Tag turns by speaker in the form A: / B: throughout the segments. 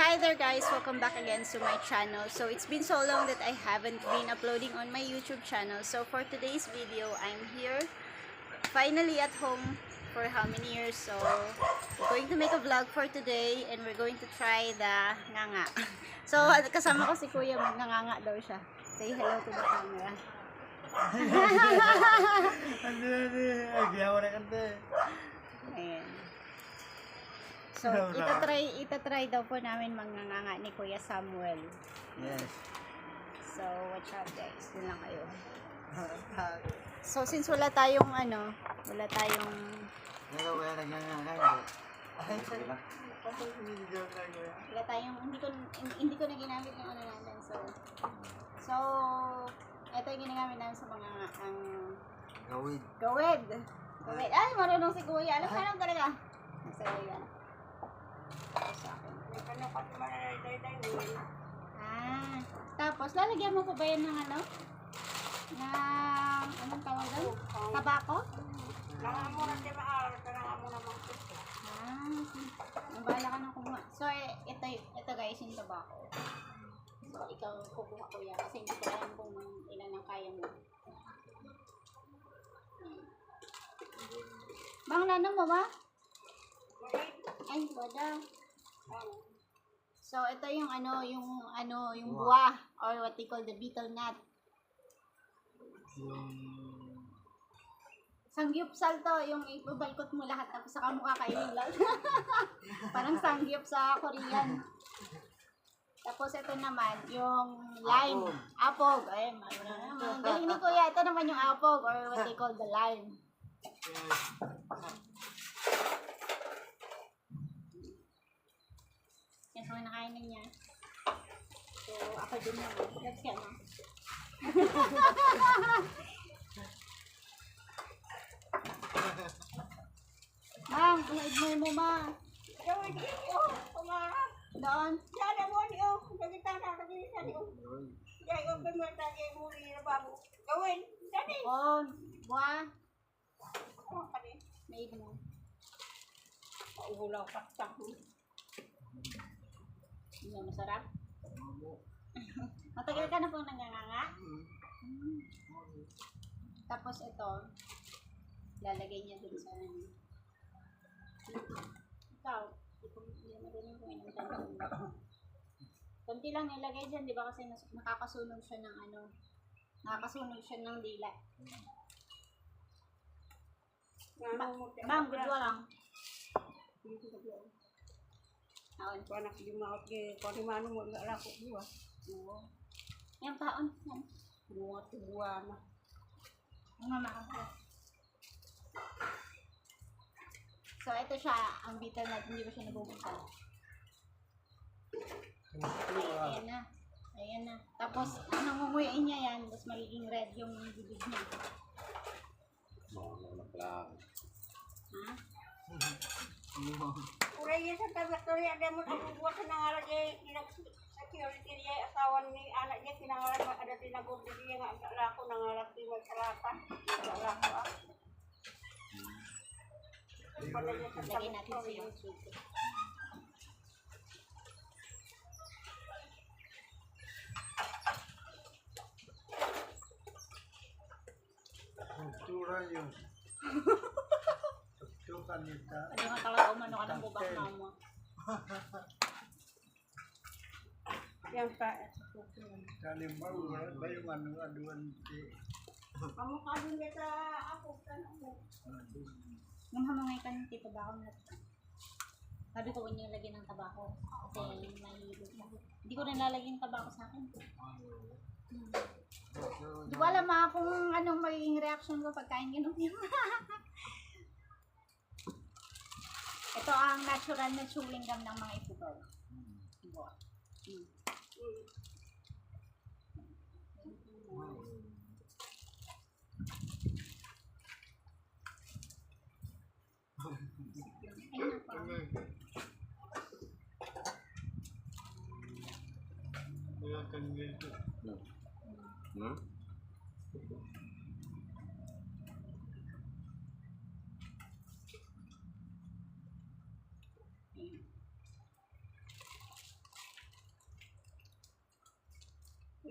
A: Hi there guys, welcome back again to my channel. So it's been so long that I haven't been uploading on my YouTube channel. So for today's video, I'm here finally at home for how many years. So we're going to make a vlog for today and we're going to try the nganga. So kasama ko si Kuya, magnanganga daw siya. Say hello to the camera. Ayan. So, itatry daw po namin manganganga ni Kuya Samuel.
B: Yes.
A: So, watch out guys. Doon lang kayo. So, since wala tayong wala tayong hindi ko na ginamit yung natin. So, ito yung ginagamit namin sa mga gawid. Ay, marunong si Kuya. Alam talaga. So, yan. Tapos lalagyan mo pa ba yan ng anong tawag doon? Tabako? Nabala ka ng kumuha. So, ito guys, yung tabako. So, ikaw kukuha ko yan kasi hindi ko alam kung ilan ang kaya mo. Bang nanong mo ba? Ay, wala. So, ito yung yung buwa or what they call the betel nut. Sangyupsal to, yung ibabalkot mo lahat tapos saka mo kakainin lang. Parang sangyup sa Korean. Tapos ito naman, yung lime. Apog. Ay, galing ni Kuya. Ito naman yung apog or what they call the lime. Yan, so nakainin niya. So, ako din naman. Let's get no? Ma'am, ignore mo ma. Doon. Oh, buwa. Made mo.
C: Uulaw paksak mo.
A: Hindi masarap. Matagal ka na pong nanganganga. Tapos ito, lalagay niya dun sa ikaw. Kunti lang nilagay dyan, di ba? Kasi nakakasunog siya ng dila. Ma'am, gudwa lang. Taon.
C: Kung anak limaot ke, kung mano mo nggak laku buah.
A: Oo. Yang taon. Yan.
C: Buah tu buah mah.
A: Mama ako. So, ito siya, ang betel nut, hindi ko siya nabubuksan. Ayan na. Ayan na. Tapos, nangunguyain niya yan, tapos magiging red yung bibig niya. Ha?
C: Uray sa tabaktory ada mo ang buah sa nangalagay security niya asawan ni anak niya pinangalan ada tinagod niya nga ang lako nangalak ti magsarata. Lako ah.
A: Lagyan natin sa YouTube.
B: yun. Ito kanita.
A: Ano nga talaga umano ka ng bubak na mo?
C: Yang pa
B: Kalimbaw, ba yung aduan ti.
C: kamu kadun niya sa ako kan ako.
A: Namhamangay ka ng tabako na. Sabi ko, huwag niyo lagyan ng tabako. Kasi hindi ko rin lalagyan ng tabako sa akin. Hindi ko alam kung anong magiging reaction ko pagkain ganun yun. Ito ang natural na chewing gum ng mga ipugaw.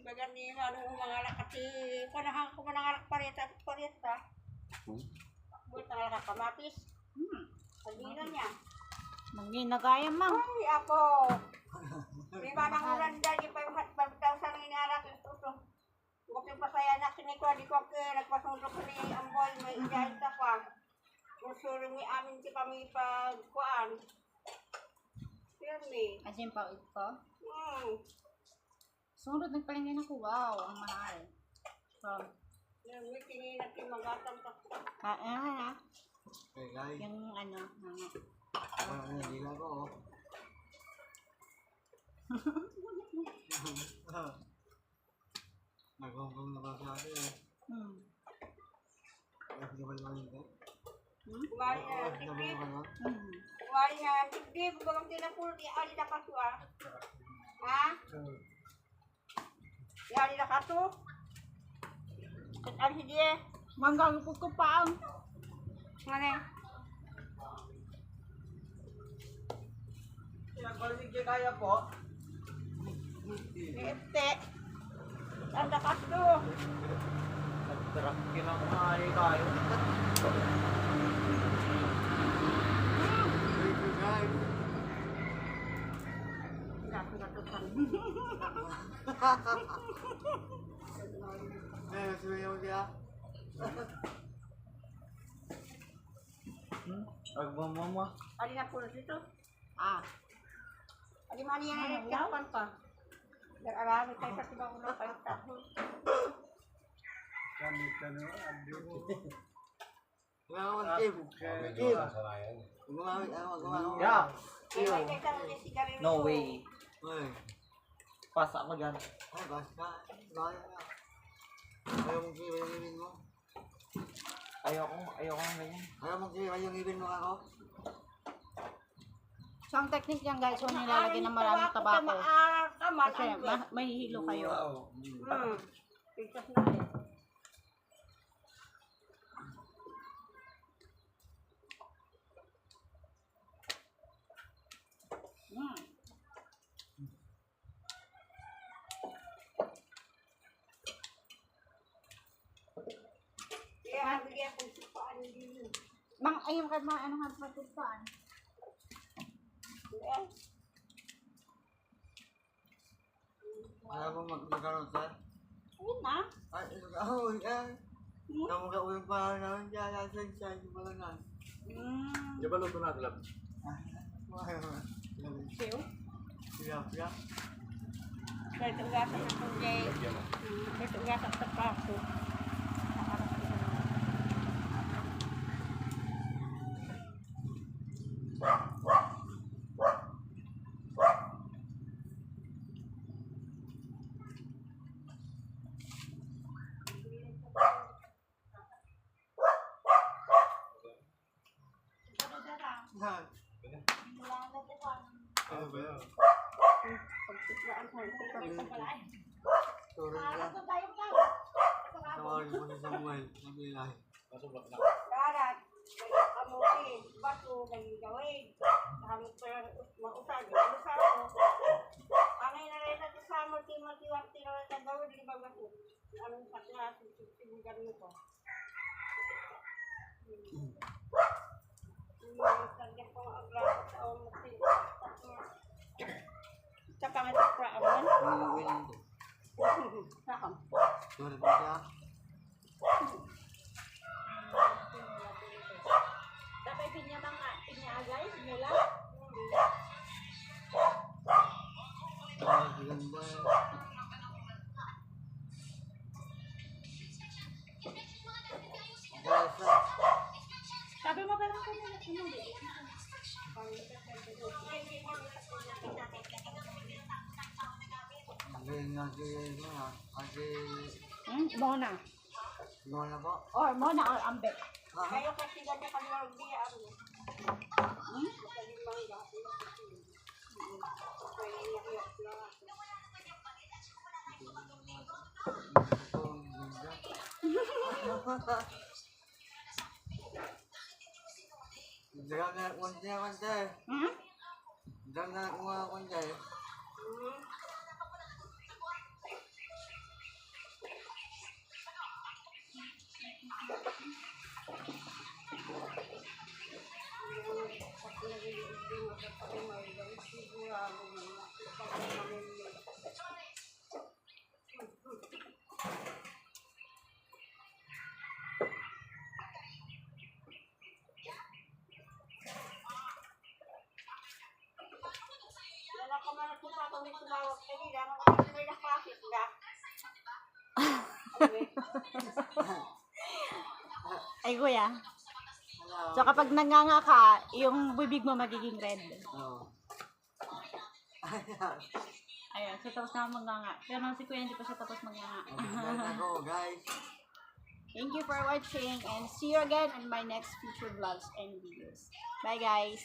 C: Bagan ni ano mga lakati, panahang ko manangarak pareta at pareta. Buat nangarak kamatis. Pagdinan niya.
A: Manginagaya, ma'am.
C: Ay, ako. May manang ulan dahil pa yung 5,000 inarak yung tuto. Bukan pa saya nak sini ko di ko ke nagpasundok ni Amboy may ijahin sa pa. Usulong ni amin ti kami pagkuan. Firme.
A: Asin pa ito. Sunod nagpalingin ako. Wow, ang mahal. From,
C: Yung may natin magatang takot.
B: Hey guys,
A: yung ano,
B: parang nagila ko. Nagkongkong na ba sa akin eh. Ay, naman naman yun eh.
C: Kumari na
B: Naman
C: tigib.
B: naman.
C: Kumari na tigib. Bagang tinapul di ali na kato ah. Ha? Di ali na kato. Kat ali dia.
A: manggang ko pa ang
C: Mana?
B: Kaya po.
C: Ni ete. Anda kato.
B: Nagtarak kinamay tayo. Thank you guys. Eh, sumayaw siya. Agmamama.
C: Ali na pul dito.
A: ah,
C: Ali mani yan na kapan pa. Dararami tayo sa tibang ulo kayo taho.
B: Kami tanong ado.
D: Gumamit, Kim. Gumamit.
B: Yeah.
C: Kaya tayo sa mga sigarilyo.
D: No way.
B: Ay.
D: Pasa ako dyan.
B: Ay, basta. Gaya na. Ayaw mong kiwa yung ibin mo.
D: Ayoko ng ganyan.
B: Ayaw mong kiwa yung ibin mo ako.
A: so ang technique niyan guys, so nilalagyan ng maraming tabako. Kasi mahihilo kayo.
B: Wow.
C: Pitas na eh. Kaya bigyan kong supaan din.
A: Mang ayun ka mga ano nga pagkupaan.
C: Eh,
B: Ayaw mong magkaroon sa?
C: ayun na.
B: Ay, oh, yan. Kamu ka ulang pa namin dyan. Asan siya? Hindi pala na.
D: Di ba luto natin lang?
C: Siyo.
B: Siya.
C: Kaya tugasan na kong jay. Kaya tugasan sa paso.
B: Ano ba yan?
C: Pagkitlaan sa
B: Turun ka. Tawagin mo si Samuel. Nabilay.
C: darat, may kamuti, bato, may gawin. Hamit pa yung mausag, usag ko. Angay na rin natin sa multi-multi-wang tinoy na gawin, di ba bato? Anong sakla, sisibugan mo ko. Sagyan ko ang aglapat sa umuti. Tsaka nga sa praaman. Saan?
B: Turun ka siya.
C: Dapat pinyagay, mula.
B: Ganda.
C: Sabi mo ba lang ko muna?
A: Mona.
B: Mona po.
A: Or Mona or Ambek.
C: Kayo kasi ganda ka nyo di ano. Kalimang gabi. Kaya iyak-iyak lang ako.
B: Jangan nak kunci. Jangan nak kunci.
C: may sigurado mo na pag mamimili. Wala ka man ako sa kung tumawag kanina, mga may nakapakit na.
A: Ay, kuya.
B: Hello.
A: So, kapag nanganga ka, yung bibig mo magiging red.
B: Oo. Ayan.
A: Ayan, so tapos na manganga. Pero si kuya hindi pa siya tapos manganga.
B: Magandang ako, guys.
A: Thank you for watching and see you again on my next future vlogs and videos. Bye, guys!